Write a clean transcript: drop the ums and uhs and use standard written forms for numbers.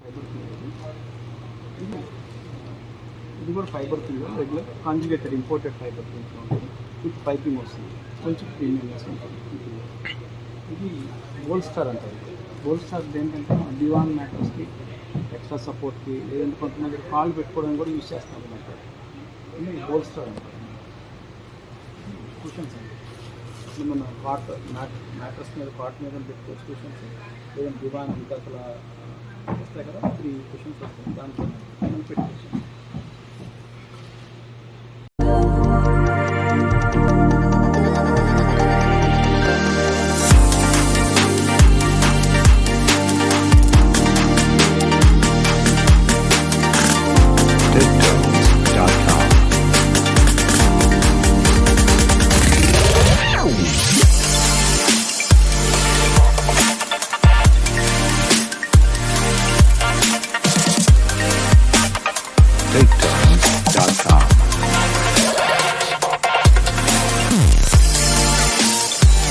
Fibre ఇది ఇది కూడా ఫైబర్ కింద రెగ్యులర్ కాంజుగేటెడ్ ఇంపోర్టెడ్ ఫైబర్ కింద ఉంటుంది. విత్ పైపింగ్ వస్తుంది, కొంచెం ప్రీమియంనెస్ ఉంటుంది. ఇది గోల్డ్ స్టార్ అంటారు. గోల్డ్ స్టార్ ఏంటంటే డివాన్ మ్యాట్రస్కి ఎక్స్ట్రా సపోర్ట్కి, లేదంటే కొంతమంది కాళ్ళు పెట్టుకోవడానికి కూడా యూజ్ చేస్తాం అంటారు. ఇది గోల్డ్ స్టార్ అంటారు. కుషన్స్ అండి, ఇప్పుడు మన మ్యాట్రస్ మీద కాట్ మీద పెట్టుకోవచ్చు కుషన్స్, లేదంటే డివాన్ వికల్పల వస్తాయి కదా, 3 కుషన్స్ వస్తాయి, దాంట్లో మనం పెట్టుకోవచ్చు.